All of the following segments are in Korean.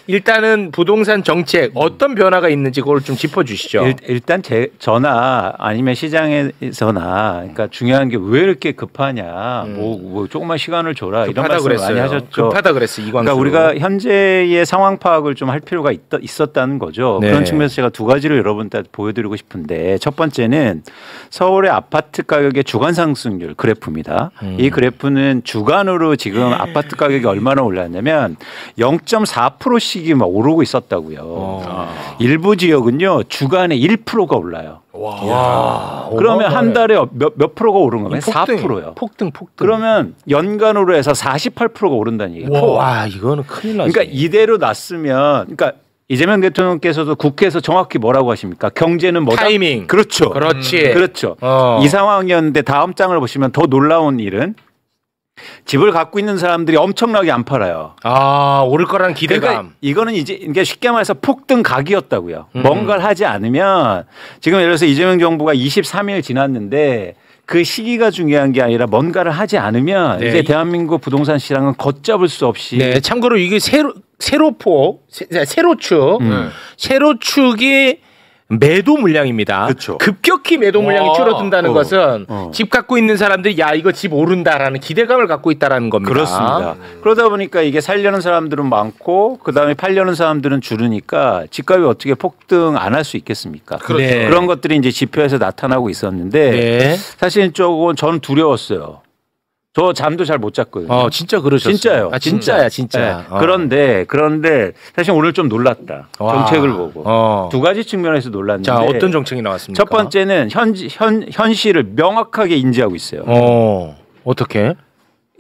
일단은 부동산 정책 어떤 변화가 있는지 그걸 좀 짚어주시죠. 일단 저나 아니면 시장에서나 그러니까 중요한 게 왜 이렇게 급하냐, 뭐 조금만 시간을 줘라 이런 말씀 많이 하셨죠. 급하다 그랬어요. 이광수. 그러니까 우리가 현재의 상황 파악을 좀 할 필요가 있었다는 거죠. 네. 그런 측면에서 제가 두 가지를 여러분한테 보여드리고 싶은데 첫 번째는 서울의 아파트 가격의 주간 상승률 그래프입니다. 이 그래프는 주간으로 지금 아파트 가격이 얼마나 올랐냐면 0.4%씩이 막 오르고 있었다고요. 일부 지역은요 주간에 1%가 올라요. 와. 그러면 한 달에 몇 프로가 오른 거면 4%요. 폭등. 그러면 연간으로 해서 48%가 오른다는 얘기예요. 와, 이거는 큰일 났어요. 그러니까 이대로 났으면, 그러니까 이재명 대통령께서도 국회에서 정확히 뭐라고 하십니까? 경제는 뭐다? 타이밍. 그렇죠. 그렇지. 그렇죠. 이 상황이었는데 다음 장을 보시면 더 놀라운 일은 집을 갖고 있는 사람들이 엄청나게 안 팔아요. 아, 오를 거라는 기대감. 그러니까 이거는 이제 이게 쉽게 말해서 폭등 각이었다고요. 뭔가를 하지 않으면 지금 예를 들어서 이재명 정부가 23일 지났는데 그 시기가 중요한 게 아니라 뭔가를 하지 않으면 네. 이제 대한민국 부동산 시장은 걷잡을 수 없이. 네, 참고로 이게 세로축이 매도 물량입니다. 그렇죠. 급격히 매도 물량이 줄어든다는 것은 어. 집 갖고 있는 사람들이 야 이거 집 오른다라는 기대감을 갖고 있다라는 겁니다. 그렇습니다. 그러다 보니까 이게 살려는 사람들은 많고 그다음에 팔려는 사람들은 줄으니까 집값이 어떻게 폭등 안 할 수 있겠습니까? 그렇죠. 네. 그런 것들이 이제 지표에서 나타나고 있었는데 네. 사실 조금 저는 두려웠어요. 저 잠도 잘 못 잤거든요. 진짜 그러셨어요. 진짜요. 아, 진짜야. 네. 그런데 사실 오늘 좀 놀랐다. 와. 정책을 보고 두 가지 측면에서 놀랐는데. 자, 어떤 정책이 나왔습니까? 첫 번째는 현실을 명확하게 인지하고 있어요. 어떻게?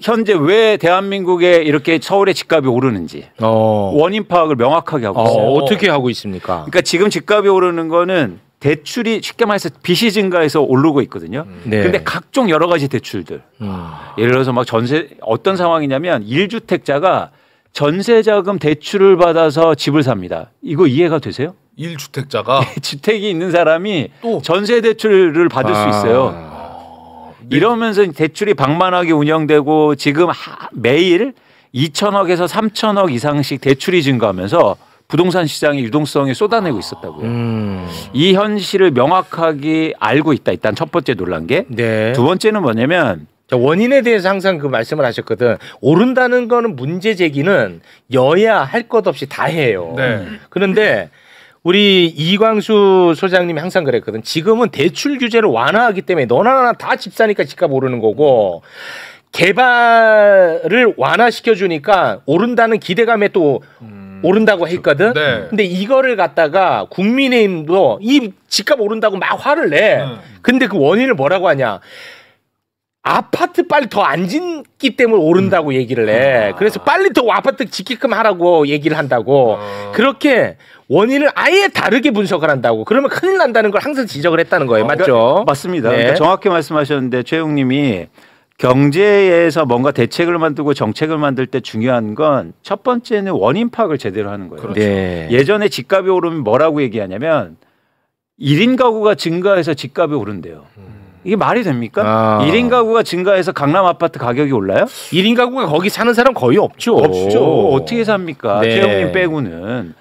현재 왜 대한민국에 이렇게 서울의 집값이 오르는지 원인 파악을 명확하게 하고 있어요. 어떻게 하고 있습니까? 그러니까 지금 집값이 오르는 거는 대출이 쉽게 말해서 빚이 증가해서 오르고 있거든요. 네. 근데 각종 여러 가지 대출들. 예를 들어서 막 전세 어떤 상황이냐면 1주택자가 전세자금 대출을 받아서 집을 삽니다. 이거 이해가 되세요? 1주택자가 주택이 있는 사람이 또? 전세 대출을 받을 수 있어요. 이러면서 대출이 방만하게 운영되고 지금 매일 2천억에서 3천억 이상씩 대출이 증가하면서 부동산 시장의 유동성이 쏟아내고 있었다고요. 이 현실을 명확하게 알고 있다. 일단 첫 번째 놀란 게. 네. 두 번째는 뭐냐면 원인에 대해서 항상 그 말씀을 하셨거든. 오른다는 거는 문제 제기는 여야 할 것 없이 다 해요. 네. 그런데 우리 이광수 소장님이 항상 그랬거든. 지금은 대출 규제를 완화하기 때문에 너나 나나 다 집 사니까 집값 오르는 거고 개발을 완화시켜 주니까 오른다는 기대감에 또 오른다고 했거든. 네. 근데 이거를 갖다가 국민의힘도 이 집값 오른다고 막 화를 내. 근데 그 원인을 뭐라고 하냐? 아파트 빨리 더 안 짓기 때문에 오른다고 얘기를 해. 그래서 빨리 더 아파트 짓게끔 하라고 얘기를 한다고. 그렇게 원인을 아예 다르게 분석을 한다고. 그러면 큰일 난다는 걸 항상 지적을 했다는 거예요. 맞죠? 그러니까 맞습니다. 네. 그러니까 정확히 말씀하셨는데 최용님이 경제에서 뭔가 대책을 만들고 정책을 만들 때 중요한 건 첫 번째는 원인 파악을 제대로 하는 거예요. 네. 예전에 집값이 오르면 뭐라고 얘기하냐면 1인 가구가 증가해서 집값이 오른대요. 이게 말이 됩니까? 1인 가구가 증가해서 강남 아파트 가격이 올라요? 1인 가구가 거기 사는 사람 거의 없죠. 없죠. 어떻게 삽니까? 네. 최영님 빼고는.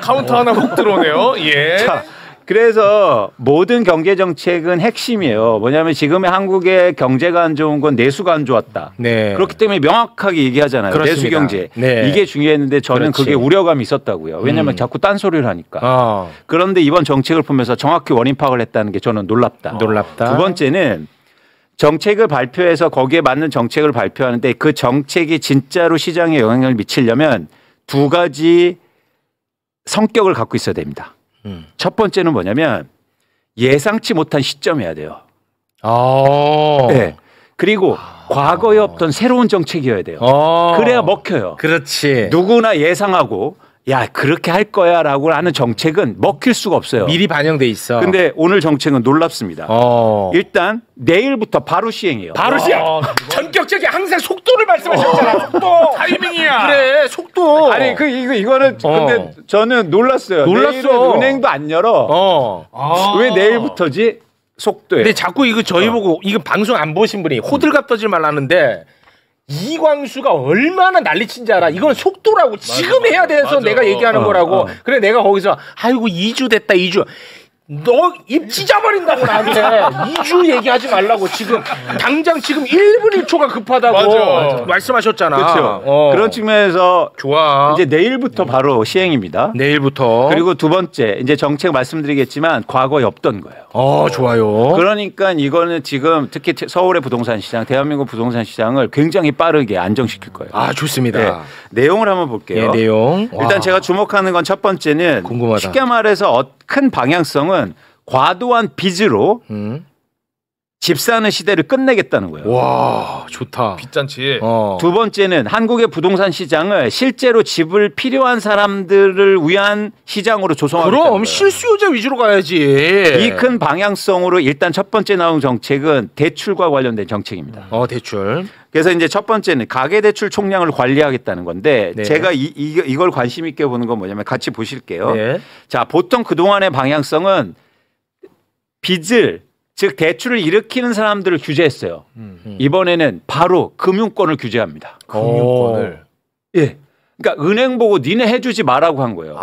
카운터 하나 훅 들어오네요. 예. 자, 그래서 모든 경제 정책은 핵심이에요. 뭐냐면 지금의 한국의 경제가 안 좋은 건 내수가 안 좋았다. 네. 그렇기 때문에 명확하게 얘기하잖아요. 그렇습니다. 내수 경제. 네. 이게 중요했는데 저는 그렇지. 그게 우려감이 있었다고요. 왜냐하면 자꾸 딴소리를 하니까. 그런데 이번 정책을 보면서 정확히 원인 파악을 했다는 게 저는 놀랍다. 두 번째는 정책을 발표해서 거기에 맞는 정책을 발표하는데 그 정책이 진짜로 시장에 영향을 미치려면 두 가지 성격을 갖고 있어야 됩니다. 첫 번째는 뭐냐면 예상치 못한 시점이어야 돼요. 네. 그리고 과거에 없던 새로운 정책이어야 돼요. 그래야 먹혀요. 그렇지. 누구나 예상하고 야 그렇게 할 거야 라고 하는 정책은 먹힐 수가 없어요. 미리 반영돼 있어. 근데 오늘 정책은 놀랍습니다. 일단 내일부터 바로 시행이에요. 바로 시행. 전격적인 항상 속도를 말씀하셨잖아. 속도. 타이밍이야. 그래 속도. 아니 이거는 근데 저는 놀랐어요. 놀랐어. 내일은 은행도 안 열어. 왜 내일부터지? 속도에. 근데 자꾸 이거 저희 보고 이거 방송 안 보신 분이 호들갑 떠지 말라는데 이광수가 얼마나 난리친지 알아. 이건 속도라고 지금 해야 돼서 내가 얘기하는 거라고. 그래 내가 거기서 아이고 2주 됐다 2주. 너 입 찢어버린다고 나한테 2주 얘기하지 말라고 지금 당장 지금 1분 1초가 급하다고 말씀하셨잖아. 그렇죠. 그런 측면에서 좋아. 이제 내일부터 바로 시행입니다. 내일부터. 그리고 두 번째 이제 정책 말씀드리겠지만 과거에 없던 거예요. 좋아요. 그러니까 이거는 지금 특히 서울의 부동산 시장, 대한민국 부동산 시장을 굉장히 빠르게 안정시킬 거예요. 좋습니다. 네. 내용을 한번 볼게요. 내용. 일단 제가 주목하는 건 첫 번째는 궁금하다. 쉽게 말해서 큰 방향성은 과도한 빚으로 집 사는 시대를 끝내겠다는 거예요. 와, 좋다. 빚잔치. 두 번째는 한국의 부동산 시장을 실제로 집을 필요한 사람들을 위한 시장으로 조성하겠다는 그럼 실수요자 위주로 가야지. 이 큰 방향성으로 일단 첫 번째 나온 정책은 대출과 관련된 정책입니다. 대출. 그래서 이제 첫 번째는 가계대출 총량을 관리하겠다는 건데 네. 제가 이걸 관심 있게 보는 건 뭐냐면 같이 보실게요. 네. 자, 보통 그동안의 방향성은 빚을 즉 대출을 일으키는 사람들을 규제했어요. 이번에는 바로 금융권을 규제합니다. 금융권을. 예. 그러니까 은행 보고 니네 해주지 마라고 한 거예요.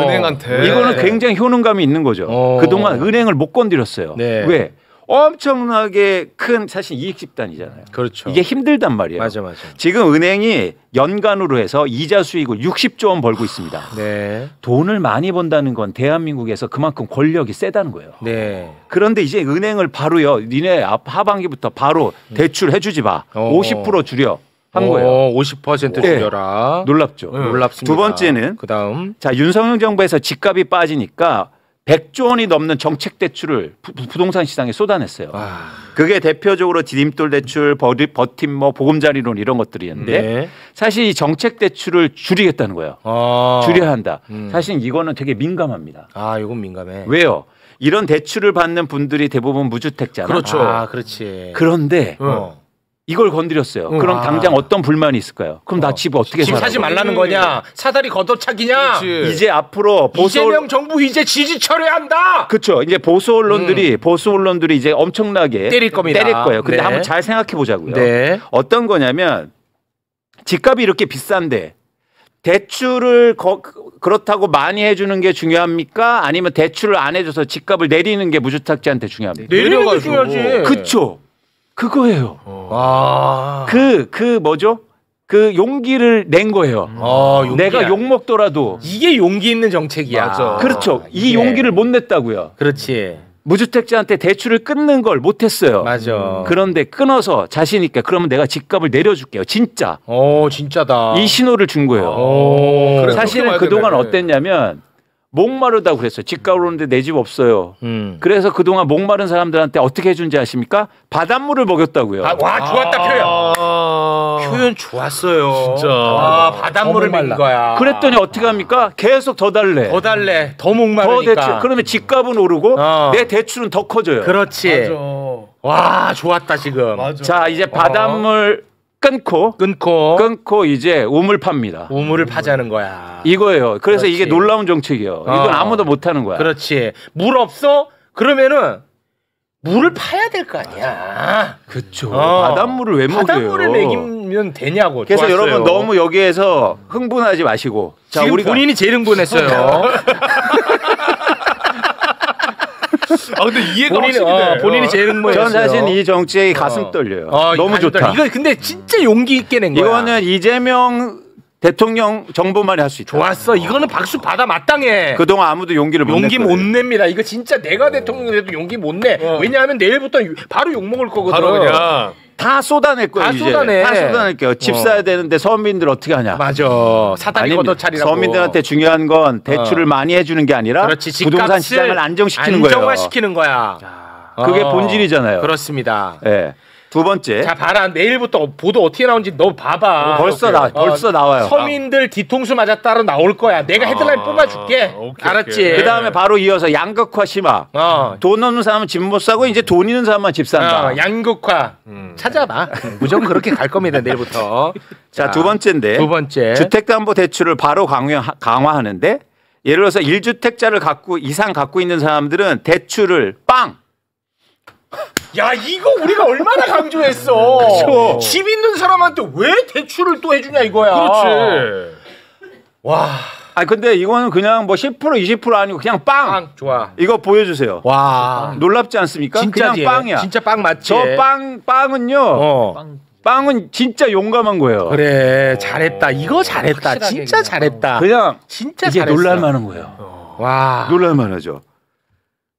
은행한테. 이거는 굉장히 효능감이 있는 거죠. 그동안 은행을 못 건드렸어요. 네. 왜? 엄청나게 큰 사실 이익 집단이잖아요. 그렇죠. 이게 힘들단 말이에요. 맞아. 지금 은행이 연간으로 해서 이자 수익을 60조 원 벌고 있습니다. 네. 돈을 많이 번다는 건 대한민국에서 그만큼 권력이 세다는 거예요. 네. 그런데 이제 은행을 바로요. 니네 하반기부터 바로 대출해 주지 마. 50% 줄여. 한 거예요. 50% 줄여라. 놀랍죠. 놀랍습니다. 두 번째는 그다음 자, 윤석열 정부에서 집값이 빠지니까 100조 원이 넘는 정책 대출을 부동산 시장에 쏟아냈어요. 그게 대표적으로 디딤돌 대출, 버팀목, 보금자리론 이런 것들이었는데 네. 사실 이 정책 대출을 줄이겠다는 거예요. 줄여야 한다. 사실 이거는 되게 민감합니다. 이건 민감해. 왜요? 이런 대출을 받는 분들이 대부분 무주택자나. 그렇죠. 그렇지. 그런데 이걸 건드렸어요. 그럼 당장 어떤 불만이 있을까요? 그럼 나 집 어떻게 집 살아? 사지 말라는 거냐? 사다리 걷어차기냐? 그렇지. 이제 앞으로 이재명 정부 이제 지지 처리한다. 그렇죠. 이제 보수 언론들이 이제 엄청나게 때릴 겁니다. 때릴 거예요. 근데 네. 한번 잘 생각해 보자고요. 네. 어떤 거냐면 집값이 이렇게 비싼데 대출을 그렇다고 많이 해주는 게 중요합니까? 아니면 대출을 안 해줘서 집값을 내리는 게 무주택자한테 중요합니까? 내리는 게 중요하지. 그렇죠. 그거예요. 뭐죠? 그 용기를 낸 거예요. 내가 욕 먹더라도 이게 용기 있는 정책이야. 맞아. 그렇죠. 이 용기를 못 냈다고요. 그렇지. 무주택자한테 대출을 끊는 걸 못했어요. 맞아. 그런데 끊어서 자신 있게 그러면 내가 집값을 내려줄게요. 진짜. 진짜다. 이 신호를 준 거예요. 그래, 사실은 그동안 어땠냐면 목마르다고 그랬어요. 집값 오르는데 내 집 없어요. 그래서 그동안 목마른 사람들한테 어떻게 해준지 아십니까? 바닷물을 먹였다고요. 좋았다 표현. 표현 좋았어요. 진짜. 바닷물을 먹인 거야. 그랬더니 어떻게 합니까? 계속 더 달래. 더 달래. 더 목마르니까. 더 대출. 그러면 집값은 오르고 내 대출은 더 커져요. 그렇지. 맞아. 와 좋았다 지금. 맞아. 자 이제 바닷물 끊고 이제 우물 팝니다. 우물을 파자는 거야. 이거예요. 그래서 그렇지. 이게 놀라운 정책이에요. 이건 아무도 못하는 거야. 그렇지. 물 없어? 그러면은 물을 파야 될 거 아니야. 그렇죠. 바닷물을 왜 먹여요? 바닷물을 먹이면 되냐고. 그래서 좋았어요. 여러분 너무 여기에서 흥분하지 마시고. 자, 지금 우리가 본인이 제일 흥분했어요. 근데 이해가 확실히 돼. 본인이 제일 흥분했어요. 전 사실 이 정책이 가슴 떨려요. 너무 좋다. 이거 근데 진짜 용기 있게 낸 거야. 이거는 이재명 대통령 정부만이 할 수 있다. 좋았어. 이거는 박수 받아 마땅해. 그동안 아무도 용기를 못 용기 못 냈거든. 냅니다. 이거 진짜 내가 대통령 돼도 용기 못 내. 왜냐하면 내일부터 바로 욕 먹을 거거든. 바로 그냥 다 쏟아낼 거예요. 다 쏟아내. 다 쏟아낼게요. 집 사야 되는데 서민들 어떻게 하냐. 맞아. 사다리 걷어차리라고. 서민들한테 중요한 건 대출을 많이 해주는 게 아니라 그렇지. 부동산 시장을 안정시키는 거예요. 안정화시키는 거야. 그게 본질이잖아요. 그렇습니다. 네. 두 번째. 자 봐라. 내일부터 보도 어떻게 나오는지 너 봐봐. 벌써 나와요. 서민들 뒤통수 맞았다로 나올 거야. 내가 헤드라인 뽑아줄게. 알았지? 그 다음에 바로 이어서 양극화 심화. 돈 없는 사람은 집 못 사고 이제 돈 있는 사람만 집 산다. 양극화. 찾아봐. 무조건 그렇게 갈 겁니다. 내일부터. 자, 두 번째인데. 두 번째. 주택담보대출을 바로 강화하는데 예를 들어서 1주택자를 이상 갖고 있는 사람들은 대출을 야 이거 우리가 얼마나 강조했어. 그쵸. 집 있는 사람한테 왜 대출을 또 해주냐 이거야. 그렇지. 와. 아 근데 이거는 그냥 뭐 10% 20% 아니고 그냥 빵. 좋아. 이거 보여주세요. 와. 놀랍지 않습니까? 진짜지. 그냥 빵이야. 진짜 빵 맞지. 저 빵은요. 빵은 진짜 용감한 거예요. 그래 잘했다. 이거 잘했다. 진짜 잘했다. 그냥 진짜 이게 잘했어. 놀랄만한 거예요. 와. 놀랄만하죠.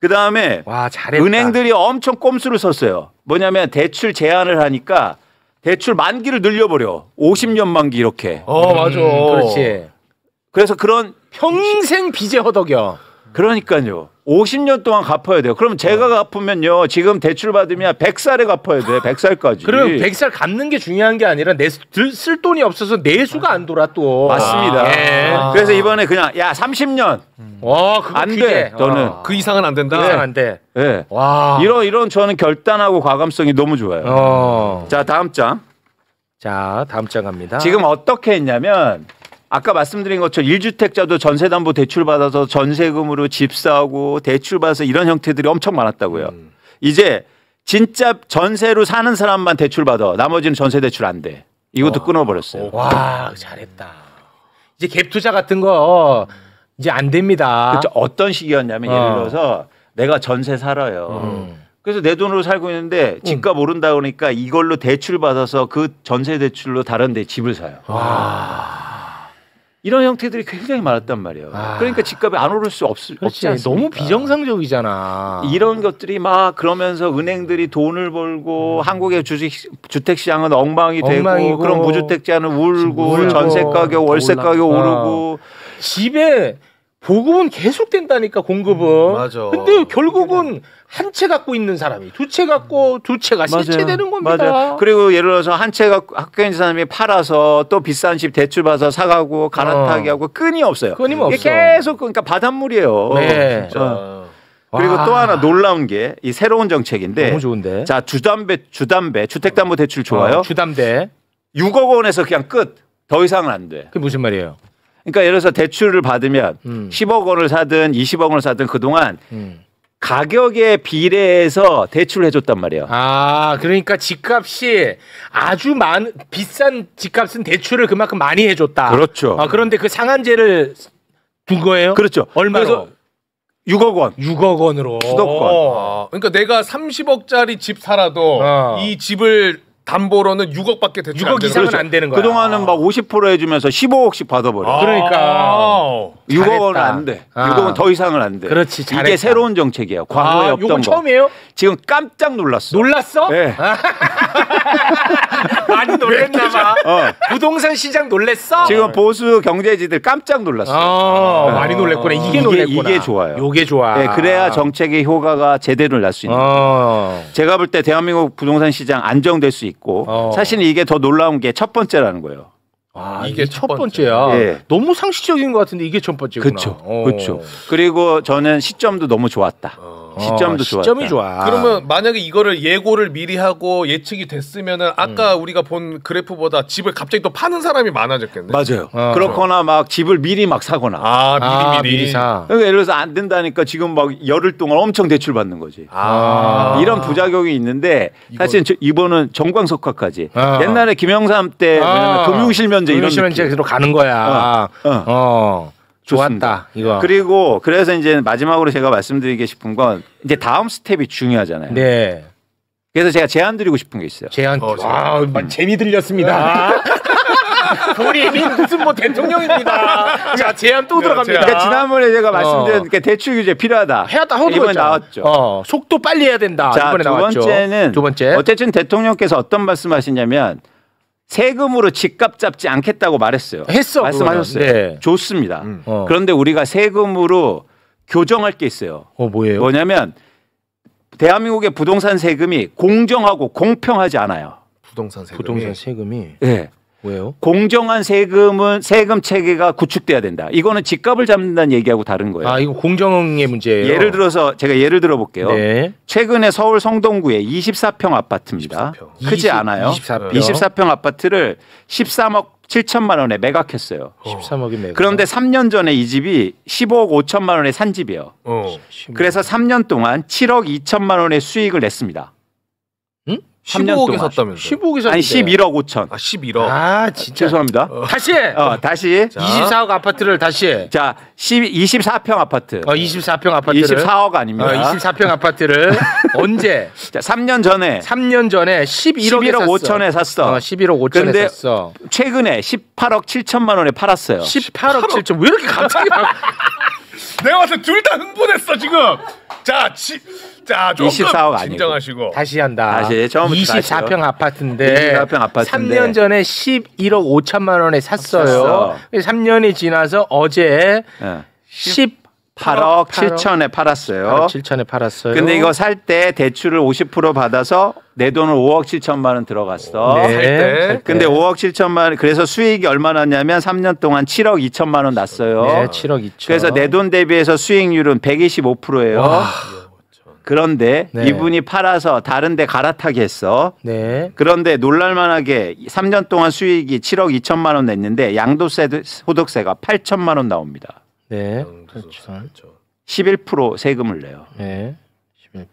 그 다음에 와 잘했다. 은행들이 엄청 꼼수를 썼어요. 뭐냐면 대출 제한을 하니까 대출 만기를 늘려버려. 50년 만기 이렇게. 맞아. 그렇지. 그래서 그런 평생 빚에 허덕여. 그러니까요. 50년 동안 갚아야 돼요. 그럼 제가 갚으면요. 지금 대출 받으면 100살에 갚아야 돼. 100살까지. 그럼 100살 갚는 게 중요한 게 아니라 쓸 돈이 없어서 내수가 안 돌아 또. 맞습니다. 예. 그래서 이번에 그냥 야 30년 와, 그거 안 돼. 너는 그 이상은 안 된다. 그 이상 안 돼. 네. 와. 이런 저는 결단하고 과감성이 너무 좋아요. 자 다음 장. 자 다음 장 갑니다. 지금 어떻게 했냐면 아까 말씀드린 것처럼 1주택자도 전세담보대출 받아서 전세금으로 집 사고 대출 받아서 이런 형태들이 엄청 많았다고요. 이제 진짜 전세로 사는 사람만 대출 받아. 나머지는 전세 대출 안 돼. 이것도 끊어버렸어요. 와 잘했다. 이제 갭 투자 같은 거 이제 안 됩니다. 그렇죠. 어떤 식이었냐면 예를 들어서 내가 전세 살아요. 그래서 내 돈으로 살고 있는데 집값 오른다 그러니까 이걸로 대출 받아서 그 전세 대출로 다른 데 집을 사요. 이런 형태들이 굉장히 많았단 말이에요. 그러니까 집값이 안 오를 수 없지 않습니까? 너무 비정상적이잖아. 이런 것들이 막 그러면서 은행들이 돈을 벌고 한국의 주택시장은 엉망이 되고 그럼 무주택자는 울고 전세 가격, 월세 가격 오르고 집에 보급은 계속 된다니까 공급은. 맞아. 근데 결국은 한 채 갖고 있는 사람이 두 채 갖고 두 채가 세 채 되는 겁니다. 맞아요. 그리고 예를 들어서 한 채 갖고 학교 있는 사람이 팔아서 또 비싼 집 대출 받아서 사가고 갈아타기 하고 끊임없어요. 끊임없어. 이게 계속 그러니까 바닷물이에요. 네. 진짜. 그리고 또 하나 놀라운 게 이 새로운 정책인데. 너무 좋은데. 자 주담배 주택담보대출 좋아요. 주담대. 6억 원에서 그냥 끝. 더 이상은 안 돼. 그게 무슨 말이에요? 그러니까 예를 들어서 대출을 받으면 10억 원을 사든 20억 원을 사든 그동안 가격에 비례해서 대출을 해줬단 말이에요. 아, 그러니까 집값이 아주 비싼 집값은 대출을 그만큼 많이 해줬다. 그렇죠. 그런데 그 상한제를 둔 거예요? 그렇죠. 얼마로? 그래서 6억 원. 6억 원으로. 수도권. 그러니까 내가 30억짜리 집 살아도 이 집을 담보로는 6억밖에 대출 6억 이상은 안 되는 거야. 그동안은 막 50% 해주면서 15억씩 받아버려. 그러니까 6억 원은 안 돼. 6억은 더 이상은 안 돼. 그렇지. 잘했다. 이게 새로운 정책이에요. 과거에 없던 이건 거. 처음이에요? 지금 깜짝 놀랐어. 놀랐어? 네. 많이 놀랬나 봐. 부동산 시장 놀랬어? 지금 보수 경제지들 깜짝 놀랐어. 많이 놀랬구나. 이게 놀랬구나. 이게 좋아요. 이게 좋아. 네, 그래야 정책의 효과가 제대로 날 수 있는 거예요. 제가 볼 때 대한민국 부동산 시장 안정될 수 있고 사실 이게 더 놀라운 게 첫 번째라는 거예요. 이게 첫 번째야. 네. 너무 상식적인 것 같은데 이게 첫 번째구나. 그렇죠. 그리고 저는 시점도 너무 좋았다. 시점도 좋았다. 시점이 좋아. 그러면 만약에 이거를 예고를 미리 하고 예측이 됐으면은 아까 우리가 본 그래프보다 집을 갑자기 또 파는 사람이 많아졌겠네. 맞아요. 그렇거나 막 집을 미리 막 사거나. 미리 사. 그러니까 예를 들어서 안 된다니까 지금 막 열흘 동안 엄청 대출 받는 거지. 이런 부작용이 있는데 사실 이번은 정광석화까지. 옛날에 김영삼 때 금융실면제 이런 금융실면제로 가는 거야. 좋았다 이거. 그리고 그래서 이제 마지막으로 제가 말씀드리고 싶은 건 이제 다음 스텝이 중요하잖아요. 네. 그래서 제가 제안 드리고 싶은 게 있어요. 제안. 재미 들렸습니다. 본인이 무슨 뭐 대통령입니다. 자 제안 또 들어갑니다. 그러니까 지난번에 제가 말씀드린 게 대출 규제 필요하다. 이번에 나왔죠. 속도 빨리 해야 된다. 자, 이번에 나왔죠. 두 번째. 어쨌든 대통령께서 어떤 말씀하시냐면 세금으로 집값 잡지 않겠다고 말했어요. 말씀하셨어요. 네. 좋습니다. 그런데 우리가 세금으로 교정할 게 있어요. 뭐예요? 뭐냐면 대한민국의 부동산 세금이 공정하고 공평하지 않아요. 부동산 세금이. 네. 왜요? 공정한 세금 체계가 구축돼야 된다. 이거는 집값을 잡는다는 얘기하고 다른 거예요. 이거 공정의 문제예요. 예를 들어서 제가 예를 들어 볼게요. 네. 최근에 서울 성동구에 24평 아파트입니다. 24평. 크지 않아요. 24평 아파트를 13억 7천만 원에 매각했어요. 13억이 매각. 그런데 3년 전에 이 집이 15억 5천만 원에 산 집이에요. 그래서 3년 동안 7억 2천만 원의 수익을 냈습니다. 15억에 샀다면서요? 15억에 샀는데. 아니 11억 5천. 11억. 아 진짜. 죄송합니다. 다시. 다시. 24억 아파트를 다시. 자, 24평 아파트. 24평 아파트를. 24억 아닙니다. 24평 아파트를 언제? 자, 3년 전에 11억 5천에 샀어. 11억 5천에 근데 샀어. 최근에 18억 7천만 원에 팔았어요. 18억 7천. 왜 이렇게 갑자기 내가 와서 둘 다 흥분했어 지금. 자, 조금 24억 아니고. 진정하시고. 다시 한다. 다시 처음부터 24평 아파트인데 24평 아파트인데 3년 전에 11억 5천만 원에 샀어요. 3년이 지나서 어제 8억 7천에 팔았어요. 8억 7천에 팔았어요. 근데 이거 살 때 대출을 50% 받아서 내 돈은 5억 7천만 원 들어갔어. 네. 살 때. 근데 5억 7천만 원 그래서 수익이 얼마 났냐면 3년 동안 7억 2천만 원 났어요. 네, 7억 2천. 그래서 내 돈 대비해서 수익률은 125%예요. 그런데 네. 이분이 팔아서 다른 데 갈아타게 했어. 네. 그런데 놀랄만하게 3년 동안 수익이 7억 2천만 원 냈는데 양도세 소득세가 8천만 원 나옵니다. 네. 그렇죠. 11% 세금을 내요. 네. 11%.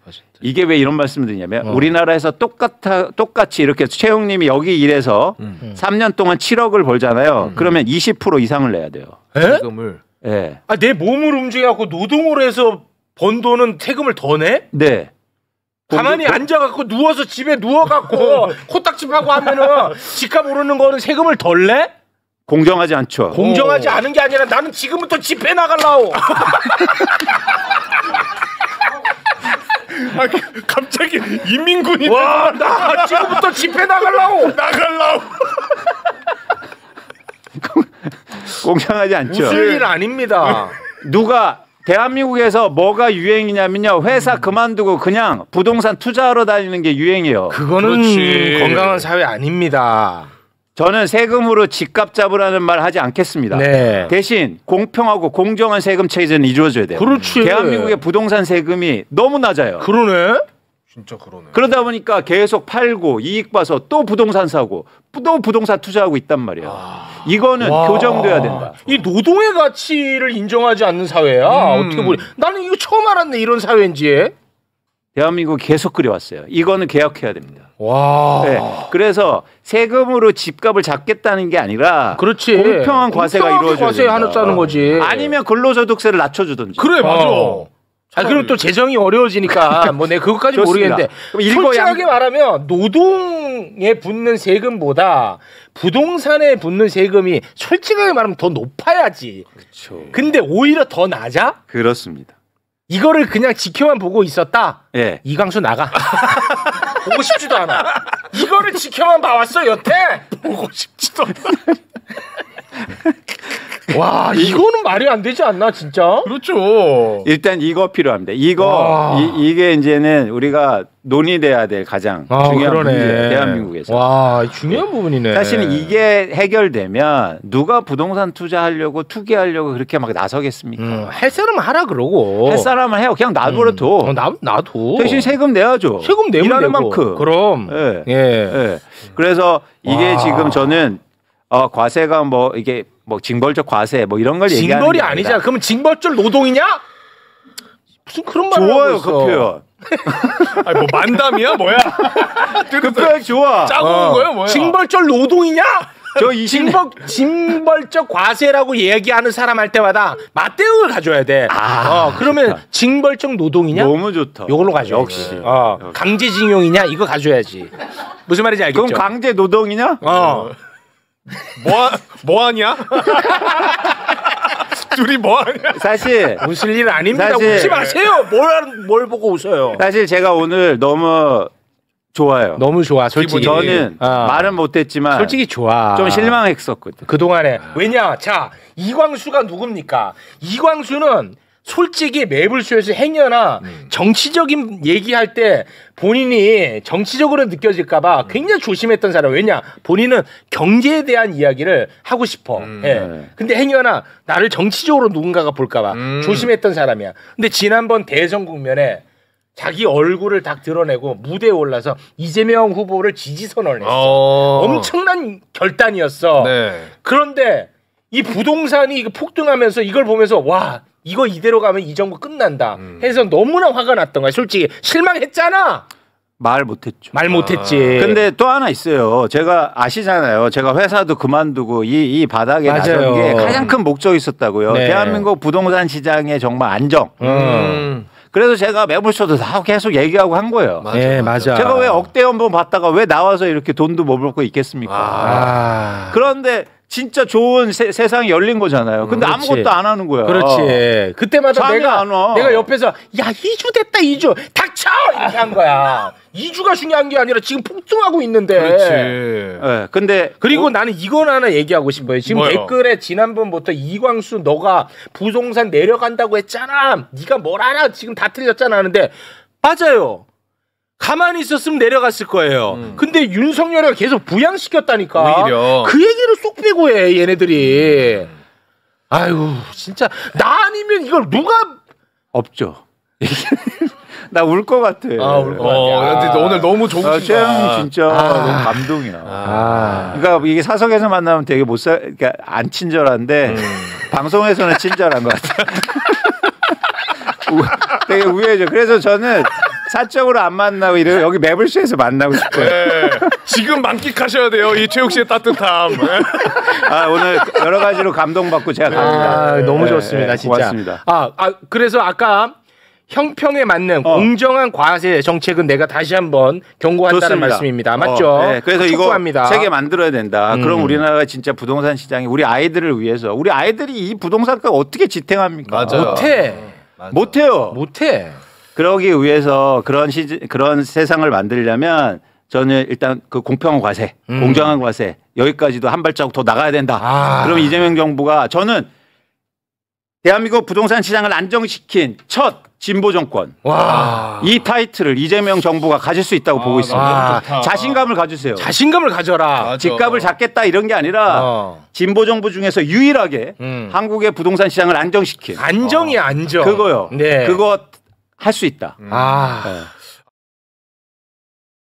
이게 왜 이런 말씀을 드리냐면 우리나라에서 똑같이 이렇게 최영님이 여기 일해서 3년 동안 7억을 벌잖아요. 그러면 20% 이상을 내야 돼요. 세금을. 네. 아, 내 몸을 움직여갖고 노동을 해서 번 돈은 세금을 더 내? 네. 가만히 앉아갖고 누워서 집에 누워갖고 코딱지하고 하면은 집값 오르는 거는 세금을 덜 내? 공정하지 않죠. 공정하지 않은 게 아니라 나는 지금부터 집회 나갈라오. 갑자기 인민군이 와, 나 지금부터 집회 나갈라오. 공정하지 않죠. 무슨 일 아닙니다. 누가 대한민국에서 뭐가 유행이냐면요. 회사 그만두고 그냥 부동산 투자하러 다니는 게 유행이에요. 그거는 그렇지. 건강한 사회 아닙니다. 저는 세금으로 집값 잡으라는 말 하지 않겠습니다. 네. 대신 공평하고 공정한 세금 체제는 이루어져야 돼요. 그렇지. 대한민국의 부동산 세금이 너무 낮아요. 그러네. 진짜 그러네. 그러다 보니까 계속 팔고 이익 봐서 또 부동산 사고 또 부동산 투자하고 있단 말이에요. 이거는 교정돼야 된다. 이 노동의 가치를 인정하지 않는 사회야. 어떻게 보니? 나는 이거 처음 알았네. 이런 사회인지. 대한민국 계속 그래왔어요. 이거는 개혁해야 됩니다. 와. 네. 그래서 세금으로 집값을 잡겠다는 게 아니라 그렇지. 공평한 과세가 이루어져야 과세 된다. 하자는 거지. 아니면 근로소득세를 낮춰주든지. 그래 맞아. 그럼 또 재정이 어려워지니까 뭐 내가 그것까지 좋습니다. 모르겠는데 그럼 솔직하게 말하면 노동에 붙는 세금보다 부동산에 붙는 세금이 솔직하게 말하면 더 높아야지. 그렇죠. 근데 오히려 더 낮아? 그렇습니다. 이거를 그냥 지켜만 보고 있었다? 예. 이광수 나가. 보고 싶지도 않아. 이거를 지켜만 봐왔어 여태. 보고 싶지도 않아. 와 이거는 말이 안 되지 않나 진짜? 그렇죠. 일단 이거 필요합니다. 이게 이제는 우리가 논의돼야 될 가장 중요한 문제예요. 대한민국에서. 와 중요한 부분이네. 사실은 이게 해결되면 누가 부동산 투자하려고 투기하려고 그렇게 막 나서겠습니까? 할 사람은 하라 그러고. 할 사람은 해요. 그냥 놔둬도. 놔둬. 대신 세금 내야죠. 세금 내면 일하는 되고. 만큼. 그럼. 예. 예. 예. 그래서 이게 지금 저는 과세가 뭐 이게 뭐 징벌적 과세 뭐 이런 걸 얘기하는 징벌이 아니잖아. 그러면 징벌적 노동이냐? 무슨 그런 말을 좋아요 하고 그 있어. 표현. 아니 뭐 만담이야 뭐야? 그 표현 좋아. 짜고 온 거야 뭐야? 징벌적 노동이냐? 저 20년 징벌적 과세라고 얘기하는 사람 할 때마다 맞대응을 가져야 돼. 그러면 징벌적 노동이냐? 너무 좋다. 이걸로 가져. 역시. 강제징용이냐? 이거 가져야지. 무슨 말인지 알겠죠? 그럼 강제 노동이냐? 뭐하냐? 둘이 뭐하냐? 사실 웃을 일 아닙니다. 사실- 웃지 마세요. 뭘 보고 웃어요? 사실 제가 오늘 너무 좋아요. 너무 좋아. 솔직히 저는 말은 못했지만 솔직히 좋아. 좀 실망했었거든. 그동안에. 왜냐? 자, 이광수가 누굽니까? 이광수는 솔직히 매불쇼에서 행여나 정치적인 얘기할 때 본인이 정치적으로 느껴질까봐 굉장히 조심했던 사람. 왜냐? 본인은 경제에 대한 이야기를 하고 싶어. 예. 근데 행여나 나를 정치적으로 누군가가 볼까봐 조심했던 사람이야. 근데 지난번 대선 국면에 자기 얼굴을 딱 드러내고 무대에 올라서 이재명 후보를 지지 선언을 했어. 엄청난 결단이었어. 네. 그런데 이 부동산이 폭등하면서 이걸 보면서 와 이거 이대로 가면 이 정부 끝난다 해서 너무나 화가 났던 거야. 솔직히 실망했잖아. 말 못했죠. 말 못했지. 근데 또 하나 있어요. 제가 아시잖아요. 제가 회사도 그만두고 이 바닥에 나선 게 가장 큰 목적이 있었다고요. 네. 대한민국 부동산 시장의 정말 안정. 그래서 제가 매물쇼도 다 계속 얘기하고 한 거예요. 네, 맞아. 제가 왜 억대 연봉 받다가 왜 나와서 이렇게 돈도 못 벌고 있겠습니까? 그런데 진짜 좋은 세상이 열린 거잖아요. 근데 그렇지. 아무것도 안 하는 거야. 그렇지. 그때마다 내가 옆에서 야 2주 됐다 2주 닥쳐 이렇게 한 거야. 2주가 중요한 게 아니라 지금 폭등하고 있는데. 그렇지. 네, 근데 그리고 나는 이건 하나 얘기하고 싶어요. 지금 뭐요? 댓글에 지난번부터 이광수 너가 부동산 내려간다고 했잖아. 네가 뭘 알아? 지금 다 틀렸잖아 하는데 맞아요. 가만히 있었으면 내려갔을 거예요. 근데 윤석열이가 계속 부양시켰다니까. 오히려. 그 얘기를 쏙 빼고 해 얘네들이. 아유 진짜 나 아니면 이걸 누가 없죠. 나 울 것 같아. 울 것 같아. 근데 오늘 너무 좋으시다. 최영이 진짜 너무 감동이야. 그러니까 이게 사석에서 만나면 되게 그러니까 안 친절한데 방송에서는 친절한 것 같아. 되게 우회죠. 그래서 저는 사적으로 안 만나고 이래요. 여기 매블쇼에서 만나고 싶어요. 네. 지금 만끽하셔야 돼요. 이 최욱 씨의 따뜻함. 오늘 여러 가지로 감동받고 제가 갑니다. 너무 좋습니다. 진짜. 고맙습니다. 그래서 아까 형평에 맞는 공정한 과세 정책은 내가 다시 한번 경고한다는 좋습니다. 말씀입니다. 맞죠? 네. 그래서 촉구합니다. 이거 세게 만들어야 된다. 그럼 우리나라가 진짜 부동산 시장이 우리 아이들을 위해서 우리 아이들이 이 부동산가 어떻게 지탱합니까? 맞아요. 못해. 그러기 위해서 그런 세상을 만들려면 저는 일단 그 공평한 과세, 공정한 과세 여기까지도 한 발자국 더 나가야 된다. 그럼 이재명 정부가 저는 대한민국 부동산 시장을 안정시킨 첫 진보 정권. 이 타이틀을 이재명 정부가 가질 수 있다고 보고 있습니다. 자신감을 가지세요. 자신감을 가져라. 맞아. 집값을 잡겠다 이런 게 아니라 진보 정부 중에서 유일하게 한국의 부동산 시장을 안정시킨. 안정이야 안정. 그거요. 네. 그거 할 수 있다.